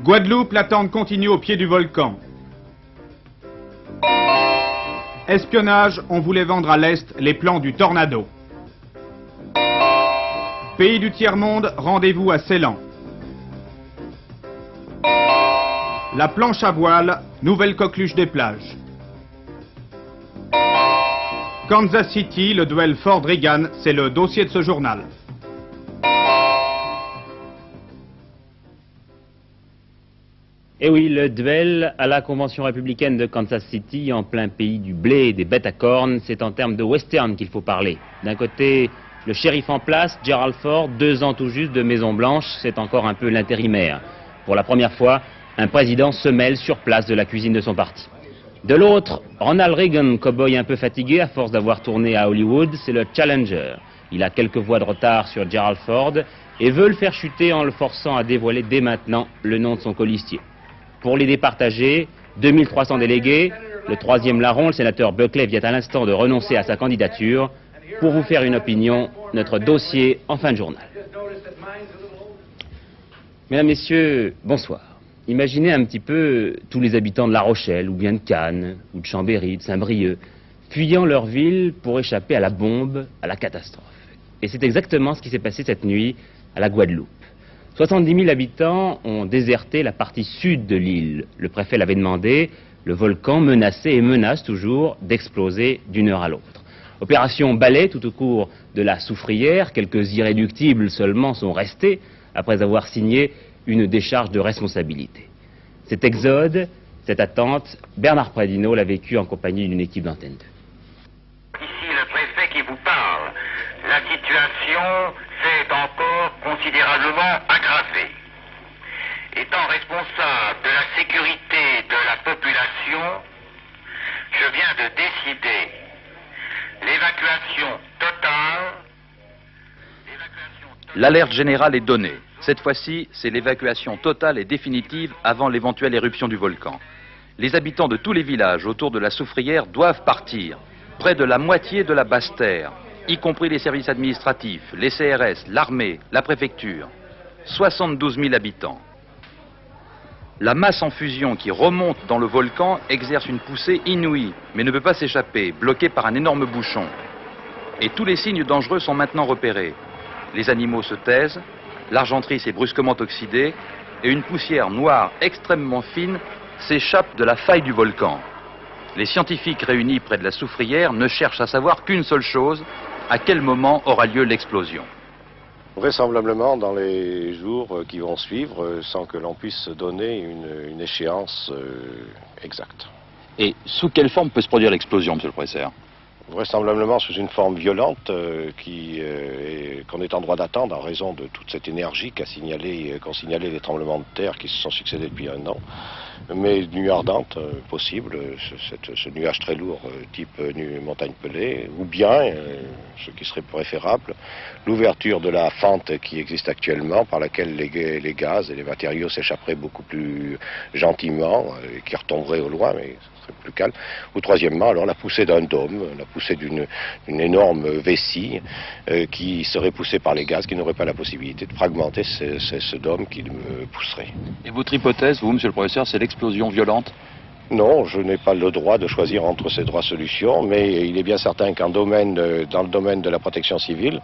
Guadeloupe, l'attente continue au pied du volcan. Espionnage, on voulait vendre à l'Est les plans du tornado. Pays du tiers-monde, rendez-vous à Ceylan. La planche à voile, nouvelle coqueluche des plages. Kansas City, le duel Ford-Reagan, c'est le dossier de ce journal. Et oui, le duel à la convention républicaine de Kansas City, en plein pays du blé et des bêtes à cornes, c'est en termes de western qu'il faut parler. D'un côté, le shérif en place, Gerald Ford, 2 ans tout juste de Maison-Blanche, c'est encore un peu l'intérimaire. Pour la première fois, un président se mêle sur place de la cuisine de son parti. De l'autre, Ronald Reagan, cow-boy un peu fatigué à force d'avoir tourné à Hollywood, c'est le challenger. Il a quelques voix de retard sur Gerald Ford et veut le faire chuter en le forçant à dévoiler dès maintenant le nom de son colistier. Pour les départager, 2300 délégués, le 3e larron, le sénateur Buckley, vient à l'instant de renoncer à sa candidature. Pour vous faire une opinion, notre dossier en fin de journal. Mesdames, Messieurs, bonsoir. Imaginez un petit peu tous les habitants de La Rochelle, ou bien de Cannes, ou de Chambéry, de Saint-Brieuc, fuyant leur ville pour échapper à la bombe, à la catastrophe. Et c'est exactement ce qui s'est passé cette nuit à la Guadeloupe. 70 000 habitants ont déserté la partie sud de l'île. Le préfet l'avait demandé, le volcan menaçait et menace toujours d'exploser d'une heure à l'autre. Opération balai tout au cours de la Soufrière, quelques irréductibles seulement sont restés après avoir signé une décharge de responsabilité. Cet exode, cette attente, Bernard Pradino l'a vécu en compagnie d'une équipe d'Antenne 2. Ici le préfet qui vous parle. La situation s'est encore considérablement aggravée. Étant responsable de la sécurité de la population, je viens de décider l'évacuation totale. L'alerte générale est donnée. Cette fois-ci, c'est l'évacuation totale et définitive avant l'éventuelle éruption du volcan. Les habitants de tous les villages autour de la Soufrière doivent partir. Près de la moitié de la Basse-Terre, y compris les services administratifs, les CRS, l'armée, la préfecture. 72 000 habitants. La masse en fusion qui remonte dans le volcan exerce une poussée inouïe, mais ne peut pas s'échapper, bloquée par un énorme bouchon. Et tous les signes dangereux sont maintenant repérés. Les animaux se taisent, l'argenterie s'est brusquement oxydée, et une poussière noire extrêmement fine s'échappe de la faille du volcan. Les scientifiques réunis près de la Soufrière ne cherchent à savoir qu'une seule chose, à quel moment aura lieu l'explosion. Vraisemblablement dans les jours qui vont suivre, sans que l'on puisse donner une échéance exacte. Et sous quelle forme peut se produire l'explosion, monsieur le professeur? Vraisemblablement sous une forme violente qu'on est en droit d'attendre en raison de toute cette énergie qu'ont signalé les tremblements de terre qui se sont succédés depuis un an. Mais une nuit ardente possible, ce nuage très lourd type montagne pelée, ou bien, ce qui serait préférable, l'ouverture de la fente qui existe actuellement par laquelle les gaz et les matériaux s'échapperaient beaucoup plus gentiment et qui retomberaient au loin, mais ce serait plus calme. Ou troisièmement, alors la poussée d'un dôme, la poussée d'une énorme vessie qui serait poussée par les gaz, qui n'aurait pas la possibilité de fragmenter ce dôme qui me pousserait. Et votre hypothèse, vous, monsieur le professeur, c'est l'explosion violente? Non, je n'ai pas le droit de choisir entre ces trois solutions, mais il est bien certain dans le domaine de la protection civile,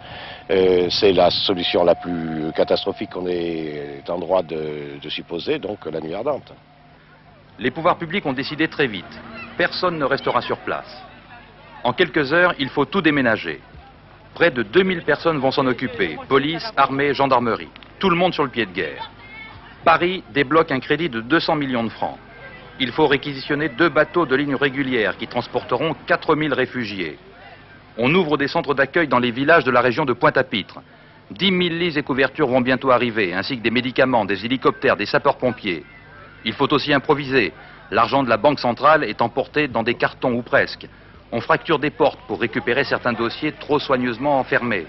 c'est la solution la plus catastrophique qu'on est en droit de supposer, donc la nuit ardente. Les pouvoirs publics ont décidé très vite. Personne ne restera sur place. En quelques heures, il faut tout déménager. Près de 2000 personnes vont s'en occuper. Police, armée, gendarmerie. Tout le monde sur le pied de guerre. Paris débloque un crédit de 200 millions de francs. Il faut réquisitionner 2 bateaux de ligne régulière qui transporteront 4000 réfugiés. On ouvre des centres d'accueil dans les villages de la région de Pointe-à-Pitre. 10 000 lits et couvertures vont bientôt arriver, ainsi que des médicaments, des hélicoptères, des sapeurs-pompiers. Il faut aussi improviser. L'argent de la Banque centrale est emporté dans des cartons ou presque. On fracture des portes pour récupérer certains dossiers trop soigneusement enfermés.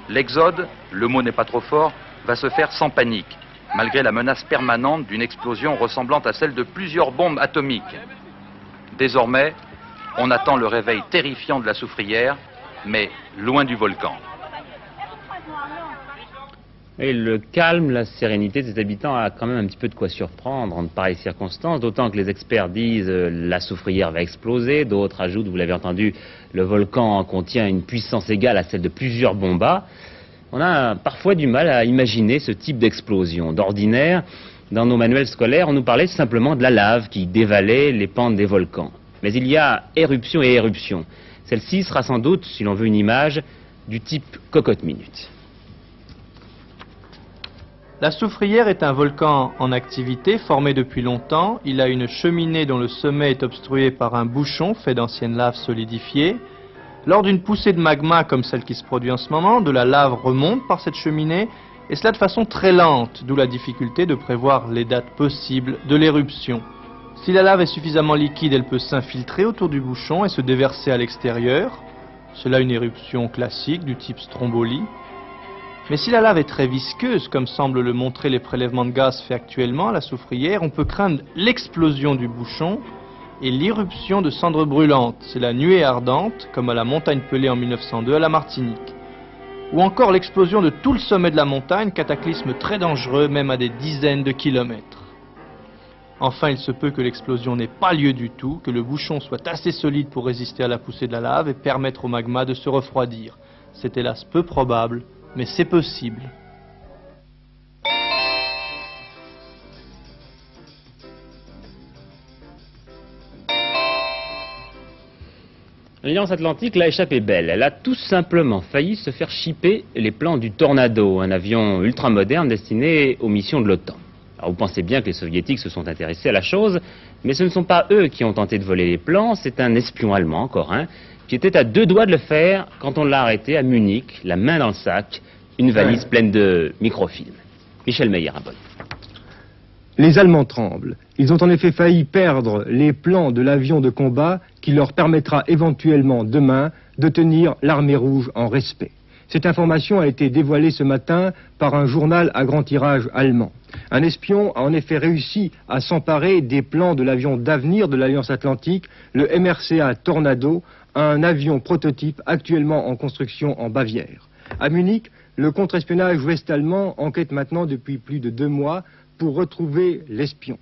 L'exode, le mot n'est pas trop fort, va se faire sans panique, malgré la menace permanente d'une explosion ressemblant à celle de plusieurs bombes atomiques. Désormais, on attend le réveil terrifiant de la Soufrière, mais loin du volcan. Et le calme, la sérénité de ses habitants a quand même un petit peu de quoi surprendre en de pareilles circonstances, d'autant que les experts disent la soufrière va exploser, d'autres ajoutent, vous l'avez entendu, le volcan contient une puissance égale à celle de plusieurs bombas. On a parfois du mal à imaginer ce type d'explosion. D'ordinaire, dans nos manuels scolaires, on nous parlait simplement de la lave qui dévalait les pentes des volcans. Mais il y a éruption et éruption. Celle-ci sera sans doute, si l'on veut une image, du type cocotte-minute. La soufrière est un volcan en activité formé depuis longtemps. Il a une cheminée dont le sommet est obstrué par un bouchon fait d'anciennes laves solidifiées. Lors d'une poussée de magma comme celle qui se produit en ce moment, de la lave remonte par cette cheminée, et cela de façon très lente, d'où la difficulté de prévoir les dates possibles de l'éruption. Si la lave est suffisamment liquide, elle peut s'infiltrer autour du bouchon et se déverser à l'extérieur. C'est là une éruption classique du type stromboli. Mais si la lave est très visqueuse, comme semblent le montrer les prélèvements de gaz faits actuellement à la soufrière, on peut craindre l'explosion du bouchon et l'irruption de cendres brûlantes. C'est la nuée ardente, comme à la montagne Pelée en 1902 à la Martinique. Ou encore l'explosion de tout le sommet de la montagne, cataclysme très dangereux, même à des dizaines de kilomètres. Enfin, il se peut que l'explosion n'ait pas lieu du tout, que le bouchon soit assez solide pour résister à la poussée de la lave et permettre au magma de se refroidir. C'est hélas peu probable, mais c'est possible. L'Alliance Atlantique l'a échappé belle. Elle a tout simplement failli se faire chipper les plans du Tornado, un avion ultramoderne destiné aux missions de l'OTAN. Alors vous pensez bien que les Soviétiques se sont intéressés à la chose, mais ce ne sont pas eux qui ont tenté de voler les plans, c'est un espion allemand, encore un, qui était à deux doigts de le faire quand on l'a arrêté à Munich, la main dans le sac, une valise pleine de microfilms. Michel Meyer, un bon. Les Allemands tremblent. Ils ont en effet failli perdre les plans de l'avion de combat qui leur permettra éventuellement demain de tenir l'armée rouge en respect. Cette information a été dévoilée ce matin par un journal à grand tirage allemand. Un espion a en effet réussi à s'emparer des plans de l'avion d'avenir de l'Alliance Atlantique, le MRCA Tornado, un avion prototype actuellement en construction en Bavière. À Munich, le contre-espionnage ouest-allemand enquête maintenant depuis plus de 2 mois pour retrouver l'espion.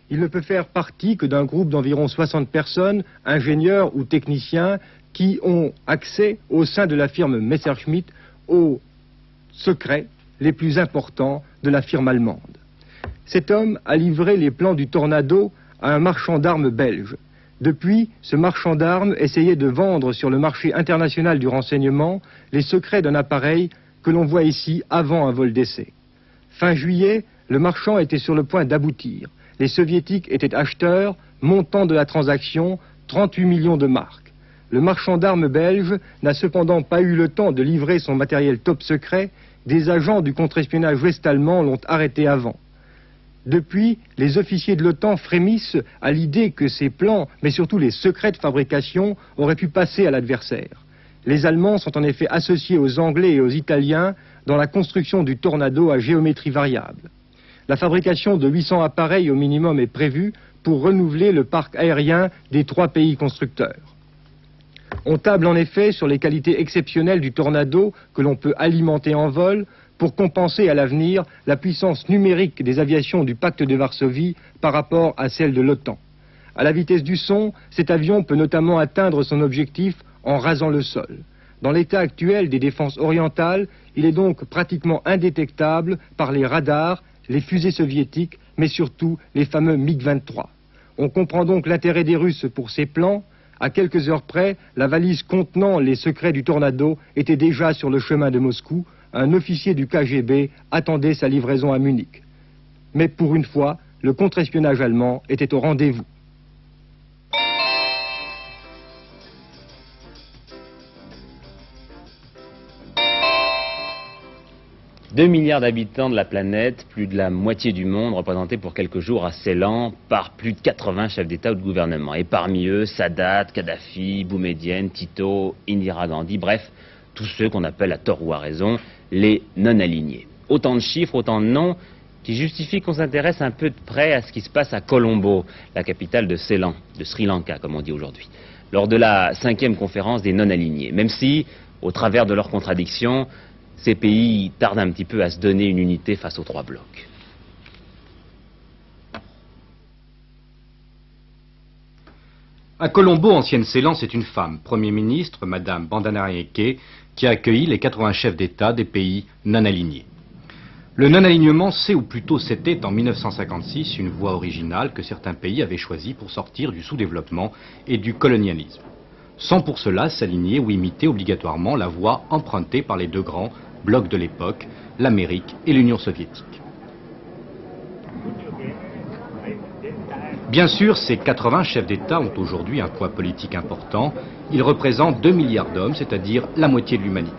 Il ne peut faire partie que d'un groupe d'environ 60 personnes, ingénieurs ou techniciens, qui ont accès au sein de la firme Messerschmitt aux secrets les plus importants de la firme allemande. Cet homme a livré les plans du Tornado à un marchand d'armes belge. Depuis, ce marchand d'armes essayait de vendre sur le marché international du renseignement les secrets d'un appareil que l'on voit ici avant un vol d'essai. Fin juillet, le marchand était sur le point d'aboutir. Les soviétiques étaient acheteurs, montant de la transaction 38 millions de marks. Le marchand d'armes belge n'a cependant pas eu le temps de livrer son matériel top secret. Des agents du contre-espionnage ouest-allemand l'ont arrêté avant. Depuis, les officiers de l'OTAN frémissent à l'idée que ces plans, mais surtout les secrets de fabrication, auraient pu passer à l'adversaire. Les Allemands sont en effet associés aux Anglais et aux Italiens dans la construction du Tornado à géométrie variable. La fabrication de 800 appareils au minimum est prévue pour renouveler le parc aérien des 3 pays constructeurs. On table en effet sur les qualités exceptionnelles du Tornado que l'on peut alimenter en vol pour compenser à l'avenir la puissance numérique des aviations du pacte de Varsovie par rapport à celle de l'OTAN. À la vitesse du son, cet avion peut notamment atteindre son objectif en rasant le sol. Dans l'état actuel des défenses orientales, il est donc pratiquement indétectable par les radars, les fusées soviétiques, mais surtout les fameux MiG-23. On comprend donc l'intérêt des Russes pour ces plans. À quelques heures près, la valise contenant les secrets du Tornado était déjà sur le chemin de Moscou. Un officier du KGB attendait sa livraison à Munich. Mais pour une fois, le contre-espionnage allemand était au rendez-vous. « 2 milliards d'habitants de la planète, plus de la moitié du monde représenté pour quelques jours à Ceylan par plus de 80 chefs d'État ou de gouvernement. Et parmi eux, Sadat, Kadhafi, Boumedienne, Tito, Indira Gandhi, bref, tous ceux qu'on appelle à tort ou à raison les non-alignés. Autant de chiffres, autant de noms qui justifient qu'on s'intéresse un peu de près à ce qui se passe à Colombo, la capitale de Ceylan, de Sri Lanka comme on dit aujourd'hui, lors de la 5e conférence des non-alignés. Même si, au travers de leurs contradictions, ces pays tardent un petit peu à se donner une unité face aux trois blocs. À Colombo, Ancienne-Ceylan, c'est une femme, Premier ministre, Madame Bandaranaike, qui a accueilli les 80 chefs d'État des pays non alignés. Le non-alignement, c'est, ou plutôt c'était en 1956, une voie originale que certains pays avaient choisie pour sortir du sous-développement et du colonialisme, sans pour cela s'aligner ou imiter obligatoirement la voie empruntée par les deux grands blocs de l'époque, l'Amérique et l'Union soviétique. Bien sûr, ces 80 chefs d'État ont aujourd'hui un poids politique important. Ils représentent 2 milliards d'hommes, c'est-à-dire la moitié de l'humanité.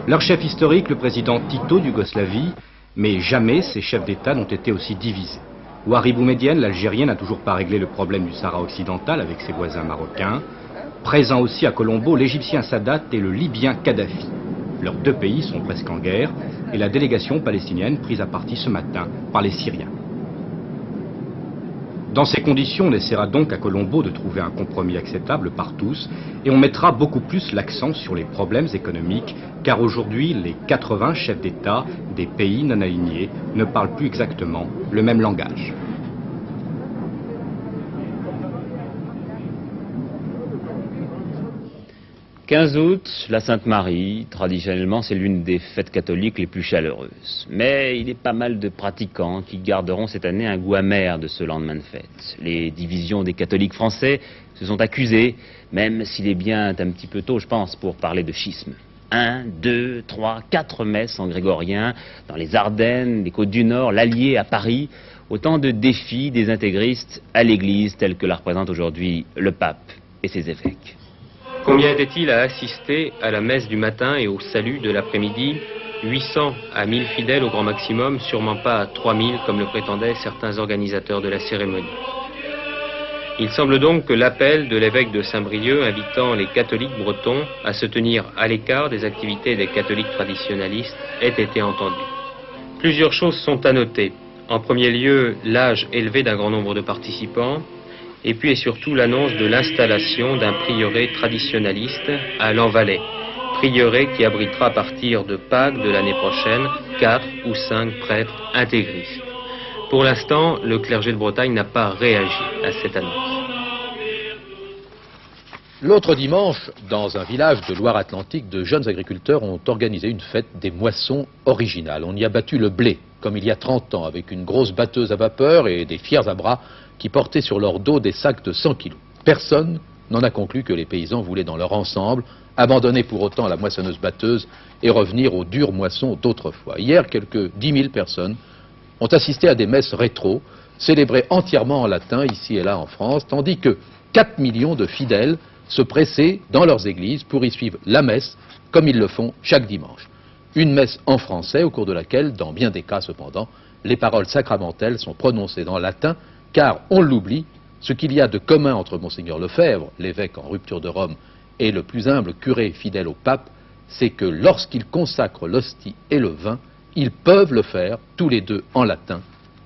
Leur chef historique, le président Tito d'Yougoslavie, mais jamais ces chefs d'État n'ont été aussi divisés. Ouari Boumedienne, l'Algérien, n'a toujours pas réglé le problème du Sahara occidental avec ses voisins marocains. Présents aussi à Colombo, l'Égyptien Sadat et le Libyen Kadhafi. Leurs deux pays sont presque en guerre et la délégation palestinienne prise à partie ce matin par les Syriens. Dans ces conditions, on essaiera donc à Colombo de trouver un compromis acceptable par tous et on mettra beaucoup plus l'accent sur les problèmes économiques car aujourd'hui, les 80 chefs d'État des pays non alignés ne parlent plus exactement le même langage. « 15 août, la Sainte-Marie, traditionnellement c'est l'une des fêtes catholiques les plus chaleureuses. Mais il y a pas mal de pratiquants qui garderont cette année un goût amer de ce lendemain de fête. Les divisions des catholiques français se sont accusées, même s'il est bien un petit peu tôt, je pense, pour parler de schisme. 1, 2, 3, 4 messes en grégorien, dans les Ardennes, les Côtes du Nord, l'Allier à Paris, autant de défis des intégristes à l'Église telle que la représente aujourd'hui le pape et ses évêques. Combien était-il à assister à la messe du matin et au salut de l'après-midi? 800 à 1000 fidèles au grand maximum, sûrement pas 3000 comme le prétendaient certains organisateurs de la cérémonie. Il semble donc que l'appel de l'évêque de Saint-Brieuc invitant les catholiques bretons à se tenir à l'écart des activités des catholiques traditionnalistes ait été entendu. Plusieurs choses sont à noter. En premier lieu, l'âge élevé d'un grand nombre de participants, et puis et surtout l'annonce de l'installation d'un prieuré traditionnaliste à Lanvalet, prieuré qui abritera à partir de Pâques de l'année prochaine 4 ou 5 prêtres intégristes. Pour l'instant, le clergé de Bretagne n'a pas réagi à cette annonce. L'autre dimanche, dans un village de Loire-Atlantique, de jeunes agriculteurs ont organisé une fête des moissons originales. On y a battu le blé, comme il y a 30 ans, avec une grosse batteuse à vapeur et des fiers à bras qui portaient sur leur dos des sacs de 100 kilos. Personne n'en a conclu que les paysans voulaient dans leur ensemble abandonner pour autant la moissonneuse batteuse et revenir aux dures moissons d'autrefois. Hier, quelques 10 000 personnes ont assisté à des messes rétro, célébrées entièrement en latin ici et là en France, tandis que 4 millions de fidèles se pressaient dans leurs églises pour y suivre la messe, comme ils le font chaque dimanche. Une messe en français, au cours de laquelle, dans bien des cas cependant, les paroles sacramentelles sont prononcées en latin, car, on l'oublie, ce qu'il y a de commun entre Monseigneur Lefebvre, l'évêque en rupture de Rome, et le plus humble curé fidèle au pape, c'est que lorsqu'ils consacrent l'hostie et le vin, ils peuvent le faire tous les deux en latin,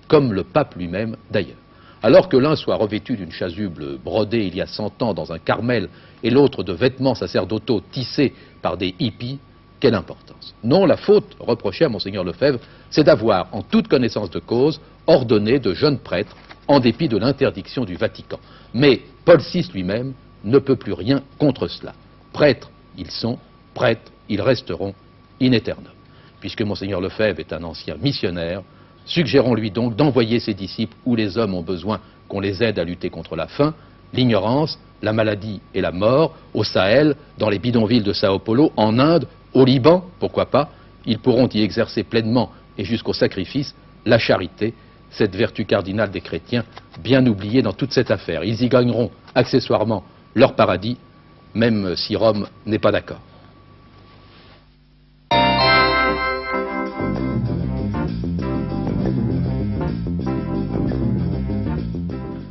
comme le pape lui-même d'ailleurs. Alors que l'un soit revêtu d'une chasuble brodée il y a 100 ans dans un Carmel et l'autre de vêtements sacerdotaux tissés par des hippies, quelle importance. Non, la faute reprochée à Monseigneur Lefebvre, c'est d'avoir, en toute connaissance de cause, ordonné de jeunes prêtres en dépit de l'interdiction du Vatican. Mais Paul VI lui-même ne peut plus rien contre cela. Prêtres, ils sont, prêtres, ils resteront in aeternam. Puisque Monseigneur Lefebvre est un ancien missionnaire, suggérons-lui donc d'envoyer ses disciples où les hommes ont besoin qu'on les aide à lutter contre la faim, l'ignorance, la maladie et la mort, au Sahel, dans les bidonvilles de Sao Paulo, en Inde, au Liban, pourquoi pas. Ils pourront y exercer pleinement et jusqu'au sacrifice la charité, cette vertu cardinale des chrétiens, bien oubliée dans toute cette affaire. Ils y gagneront accessoirement leur paradis, même si Rome n'est pas d'accord.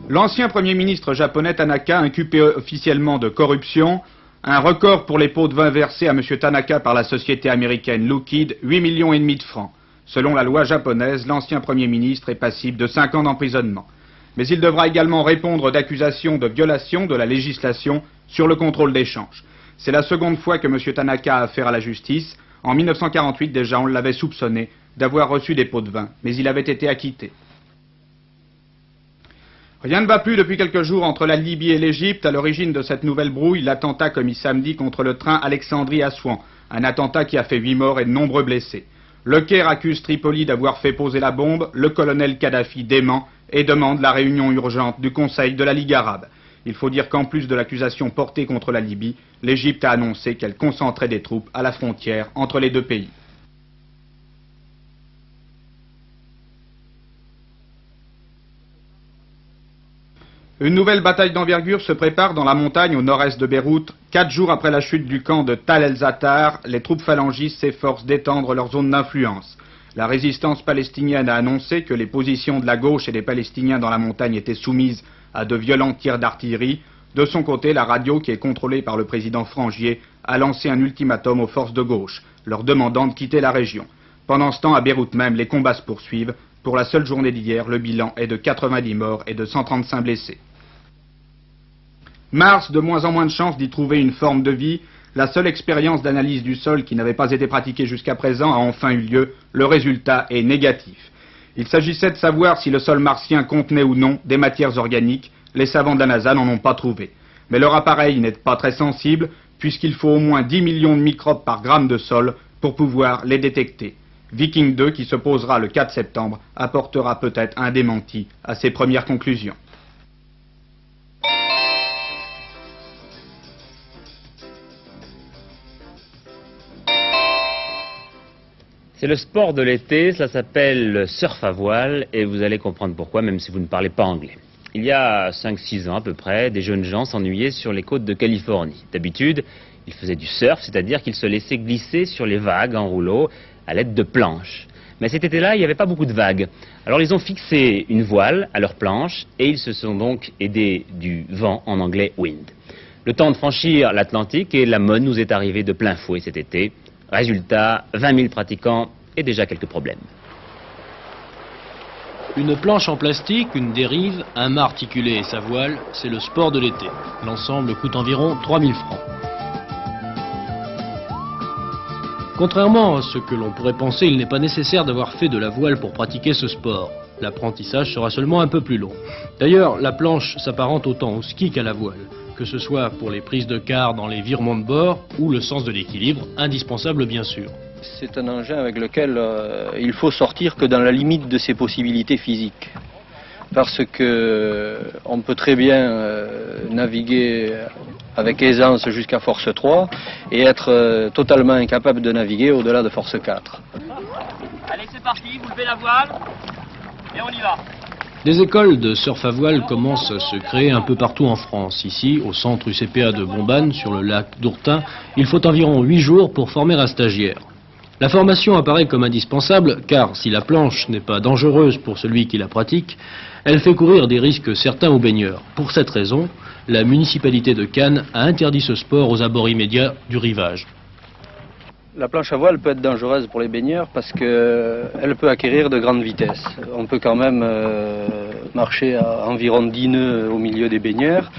L'ancien Premier ministre japonais Tanaka, inculpé officiellement de corruption, un record pour les pots de vin versés à M. Tanaka par la société américaine Lockheed, 8,5 millions de francs. Selon la loi japonaise, l'ancien Premier ministre est passible de 5 ans d'emprisonnement. Mais il devra également répondre d'accusations de violation de la législation sur le contrôle des changes. C'est la seconde fois que M. Tanaka a affaire à la justice. En 1948 déjà, on l'avait soupçonné d'avoir reçu des pots de vin, mais il avait été acquitté. Rien ne va plus depuis quelques jours entre la Libye et l'Égypte. À l'origine de cette nouvelle brouille, l'attentat commis samedi contre le train Alexandrie-Assouan. Un attentat qui a fait 8 morts et de nombreux blessés. Le Caire accuse Tripoli d'avoir fait poser la bombe. Le colonel Kadhafi dément et demande la réunion urgente du Conseil de la Ligue arabe. Il faut dire qu'en plus de l'accusation portée contre la Libye, l'Égypte a annoncé qu'elle concentrait des troupes à la frontière entre les deux pays. Une nouvelle bataille d'envergure se prépare dans la montagne au nord-est de Beyrouth. 4 jours après la chute du camp de Tal el-Zatar, les troupes phalangistes s'efforcent d'étendre leur zone d'influence. La résistance palestinienne a annoncé que les positions de la gauche et des Palestiniens dans la montagne étaient soumises à de violents tirs d'artillerie. De son côté, la radio, qui est contrôlée par le président Frangier, a lancé un ultimatum aux forces de gauche, leur demandant de quitter la région. Pendant ce temps, à Beyrouth même, les combats se poursuivent. Pour la seule journée d'hier, le bilan est de 90 morts et de 135 blessés. Mars, de moins en moins de chances d'y trouver une forme de vie. La seule expérience d'analyse du sol qui n'avait pas été pratiquée jusqu'à présent a enfin eu lieu. Le résultat est négatif. Il s'agissait de savoir si le sol martien contenait ou non des matières organiques. Les savants de la NASA n'en ont pas trouvé. Mais leur appareil n'est pas très sensible, puisqu'il faut au moins 10 millions de microbes par gramme de sol pour pouvoir les détecter. Viking 2, qui se posera le 4 septembre, apportera peut-être un démenti à ses premières conclusions. C'est le sport de l'été, ça s'appelle le surf à voile, et vous allez comprendre pourquoi, même si vous ne parlez pas anglais. Il y a 5-6 ans à peu près, des jeunes gens s'ennuyaient sur les côtes de Californie. D'habitude, ils faisaient du surf, c'est-à-dire qu'ils se laissaient glisser sur les vagues en rouleau à l'aide de planches. Mais cet été-là, il n'y avait pas beaucoup de vagues. Alors ils ont fixé une voile à leur planche, et ils se sont donc aidés du vent, en anglais wind. Le temps de franchir l'Atlantique, et la mode nous est arrivée de plein fouet cet été. Résultat, 20 000 pratiquants et déjà quelques problèmes. Une planche en plastique, une dérive, un mât articulé et sa voile, c'est le sport de l'été. L'ensemble coûte environ 3 000 francs. Contrairement à ce que l'on pourrait penser, il n'est pas nécessaire d'avoir fait de la voile pour pratiquer ce sport. L'apprentissage sera seulement un peu plus long. D'ailleurs, la planche s'apparente autant au ski qu'à la voile, que ce soit pour les prises de quart dans les virements de bord ou le sens de l'équilibre, indispensable bien sûr. C'est un engin avec lequel il faut sortir que dans la limite de ses possibilités physiques. Parce que on peut très bien naviguer avec aisance jusqu'à force 3 et être totalement incapable de naviguer au-delà de force 4. Allez, c'est parti, vous levez la voile et on y va. Des écoles de surf à voile commencent à se créer un peu partout en France. Ici, au centre UCPA de Bombane, sur le lac d'Ourtin, il faut environ 8 jours pour former un stagiaire. La formation apparaît comme indispensable car si la planche n'est pas dangereuse pour celui qui la pratique, elle fait courir des risques certains aux baigneurs. Pour cette raison, la municipalité de Cannes a interdit ce sport aux abords immédiats du rivage. La planche à voile peut être dangereuse pour les baigneurs parce qu'elle peut acquérir de grandes vitesses. On peut quand même marcher à environ 10 nœuds au milieu des baigneurs.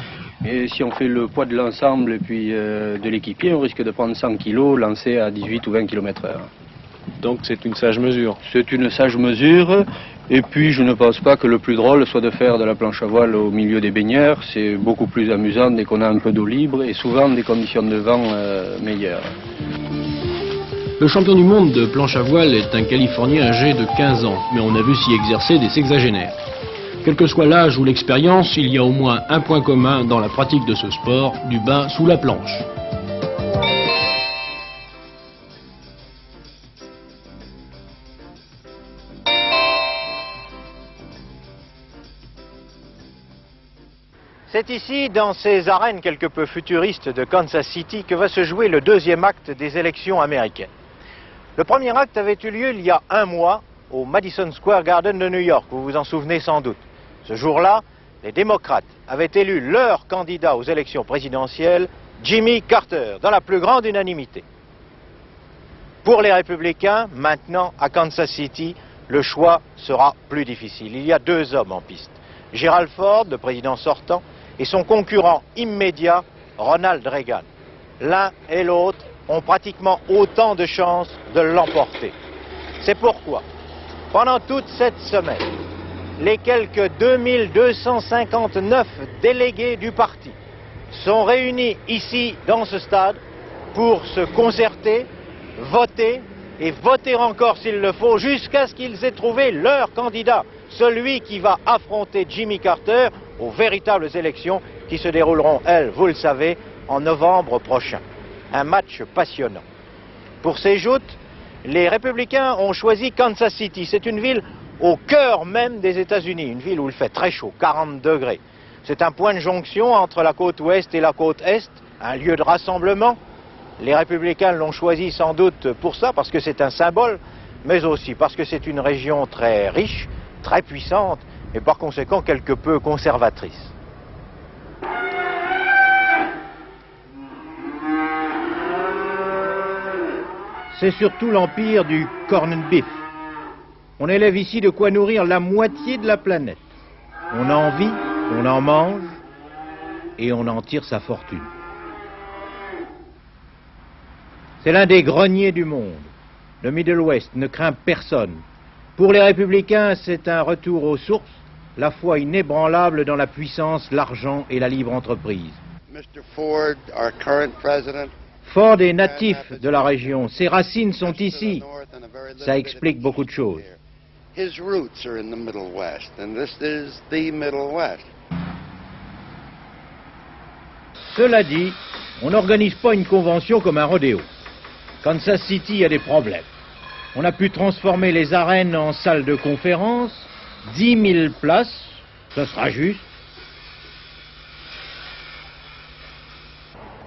Et si on fait le poids de l'ensemble et puis de l'équipier, on risque de prendre 100 kg lancé à 18 ou 20 km/h. Donc c'est une sage mesure. C'est une sage mesure. Et puis je ne pense pas que le plus drôle soit de faire de la planche à voile au milieu des baigneurs. C'est beaucoup plus amusant dès qu'on a un peu d'eau libre et souvent des conditions de vent meilleures. Le champion du monde de planche à voile est un Californien âgé de 15 ans, mais on a vu s'y exercer des sexagénaires. Quel que soit l'âge ou l'expérience, il y a au moins un point commun dans la pratique de ce sport, du bain sous la planche. C'est ici, dans ces arènes quelque peu futuristes de Kansas City, que va se jouer le deuxième acte des élections américaines. Le premier acte avait eu lieu il y a un mois au Madison Square Garden de New York, vous vous en souvenez sans doute. Ce jour-là, les démocrates avaient élu leur candidat aux élections présidentielles, Jimmy Carter, dans la plus grande unanimité. Pour les républicains, maintenant, à Kansas City, le choix sera plus difficile. Il y a 2 hommes en piste. Gerald Ford, le président sortant, et son concurrent immédiat, Ronald Reagan. L'un et l'autre ont pratiquement autant de chances de l'emporter. C'est pourquoi, pendant toute cette semaine, les quelques 2259 délégués du parti sont réunis ici, dans ce stade, pour se concerter, voter et voter encore s'il le faut, jusqu'à ce qu'ils aient trouvé leur candidat, celui qui va affronter Jimmy Carter aux véritables élections qui se dérouleront, elles, vous le savez, en novembre prochain. Un match passionnant. Pour ces joutes, les républicains ont choisi Kansas City. C'est une ville au cœur même des États-Unis, une ville où il fait très chaud, 40 degrés. C'est un point de jonction entre la côte ouest et la côte est, un lieu de rassemblement. Les républicains l'ont choisi sans doute pour ça, parce que c'est un symbole, mais aussi parce que c'est une région très riche, très puissante, et par conséquent quelque peu conservatrice. C'est surtout l'empire du corned beef. On élève ici de quoi nourrir la moitié de la planète. On en vit, on en mange, et on en tire sa fortune. C'est l'un des greniers du monde. Le Middle West ne craint personne. Pour les républicains, c'est un retour aux sources, la foi inébranlable dans la puissance, l'argent et la libre entreprise. Mr. Ford, our current president, Ford est natif de la région. Ses racines sont ici. Ça explique beaucoup de choses. his roots are in the Middle West, and this is the Middle West. Cela dit, on n'organise pas une convention comme un rodéo. Kansas City a des problèmes. On a pu transformer les arènes en salles de conférence, 10 000 places, ça sera juste.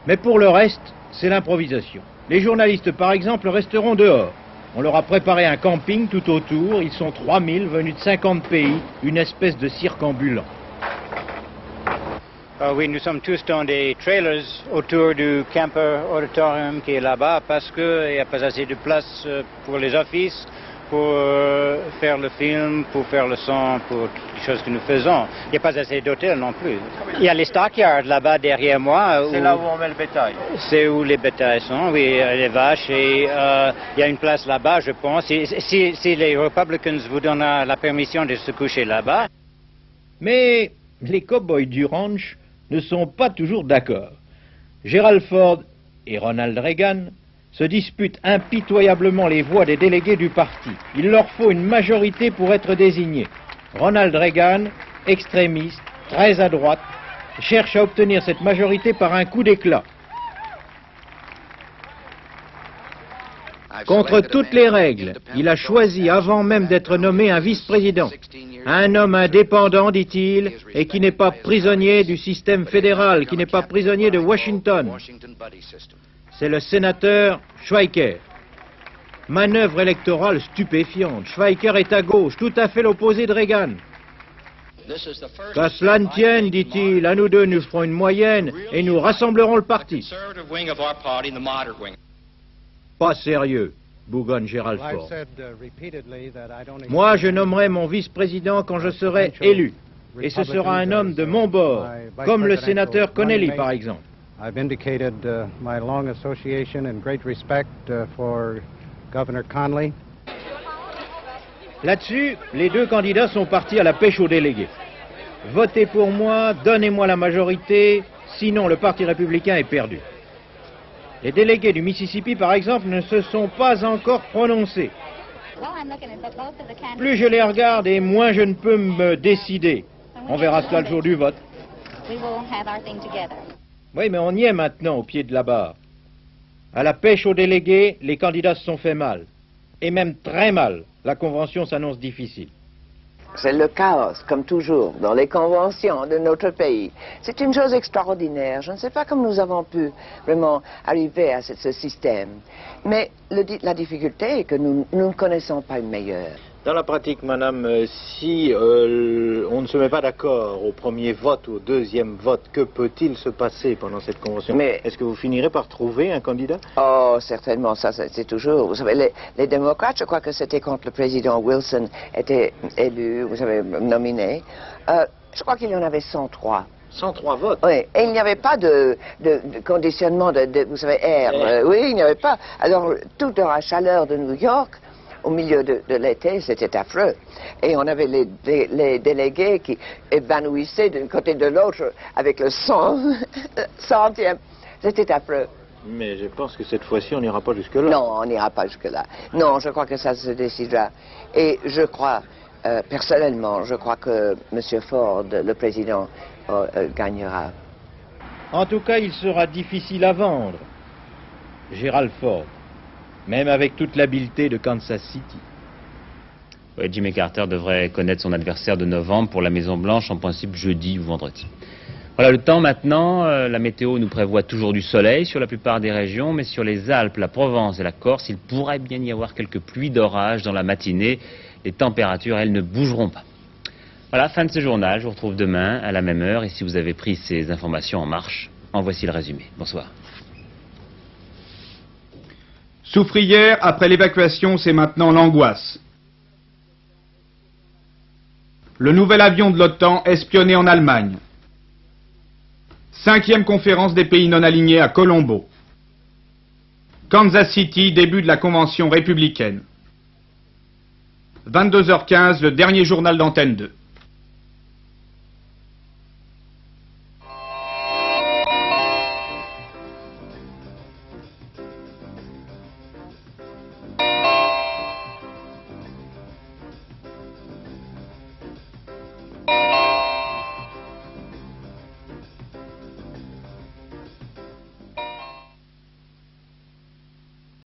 Mais pour le reste, c'est l'improvisation. Les journalistes, par exemple, resteront dehors. On leur a préparé un camping tout autour. Ils sont 3000 venus de 50 pays, une espèce de cirque ambulant. Oui, nous sommes tous dans des trailers autour du Camper Auditorium qui est là-bas parce qu'il n'y a pas assez de place pour les offices, pour faire le film, pour faire le son, pour toutes les choses que nous faisons. Il n'y a pas assez d'hôtels non plus. Il y a les stockyards là-bas derrière moi. C'est là où on met le bétail. C'est où les bétails sont, oui, les vaches. Et il y a une place là-bas, je pense. Si les Republicans vous donnent la permission de se coucher là-bas. Mais les cow-boys du ranch ne sont pas toujours d'accord. Gerald Ford et Ronald Reagan se disputent impitoyablement les voix des délégués du parti. Il leur faut une majorité pour être désignés. Ronald Reagan, extrémiste, très à droite, cherche à obtenir cette majorité par un coup d'éclat. Contre toutes les règles, il a choisi avant même d'être nommé un vice-président. Un homme indépendant, dit-il, et qui n'est pas prisonnier du système fédéral, qui n'est pas prisonnier de Washington. C'est le sénateur Schweiker. Manœuvre électorale stupéfiante. Schweiker est à gauche, tout à fait l'opposé de Reagan. Qu'à cela ne tienne, dit-il, à nous deux nous ferons une moyenne et nous rassemblerons le parti. Pas sérieux, bougonne Gerald Ford. Moi, je nommerai mon vice-président quand je serai élu. Et ce sera un homme de mon bord, comme le sénateur Connelly, par exemple. I've indicated my long association and great respect for Governor Connolly. Là-dessus, les deux candidats sont partis à la pêche aux délégués. Votez pour moi, donnez-moi la majorité, sinon le Parti républicain est perdu. Les délégués du Mississippi, par exemple, ne se sont pas encore prononcés. Plus je les regarde et moins je ne peux me décider. On verra cela le jour du vote. Oui, mais on y est maintenant, au pied de la barre. À la pêche aux délégués, les candidats se sont fait mal. Et même très mal. La convention s'annonce difficile. C'est le chaos, comme toujours, dans les conventions de notre pays. C'est une chose extraordinaire. Je ne sais pas comment nous avons pu vraiment arriver à ce système. Mais la difficulté est que nous ne connaissons pas une meilleure. Dans la pratique, madame, si on ne se met pas d'accord au premier vote ou au deuxième vote, que peut-il se passer pendant cette convention? Est-ce que vous finirez par trouver un candidat? Oh, certainement, ça c'est toujours. Vous savez, les démocrates, je crois que c'était quand le président Wilson était élu, vous savez, nominé. Je crois qu'il y en avait 103 103 votes. Oui, et il n'y avait pas de conditionnement vous savez, air. Oui, il n'y avait pas. Alors, toute la chaleur de New York, au milieu de l'été, c'était affreux. Et on avait les délégués qui évanouissaient d'un côté de l'autre avec le centième. C'était affreux. Mais je pense que cette fois-ci, on n'ira pas jusque-là. Non, on n'ira pas jusque-là. Non, je crois que ça se décidera. Et je crois, personnellement, je crois que M. Ford, le président, gagnera. En tout cas, il sera difficile à vendre, Gerald Ford, même avec toute l'habileté de Kansas City. Ouais, Jimmy Carter devrait connaître son adversaire de novembre pour la Maison-Blanche, en principe jeudi ou vendredi. Voilà le temps maintenant. La météo nous prévoit toujours du soleil sur la plupart des régions, mais sur les Alpes, la Provence et la Corse, il pourrait bien y avoir quelques pluies d'orage dans la matinée. Les températures, elles, ne bougeront pas. Voilà, fin de ce journal. Je vous retrouve demain à la même heure. Et si vous avez pris ces informations en marche, en voici le résumé. Bonsoir. Soufrière, après l'évacuation, c'est maintenant l'angoisse. Le nouvel avion de l'OTAN espionné en Allemagne. 5e conférence des pays non alignés à Colombo. Kansas City, début de la convention républicaine. 22h15, le dernier journal d'Antenne 2.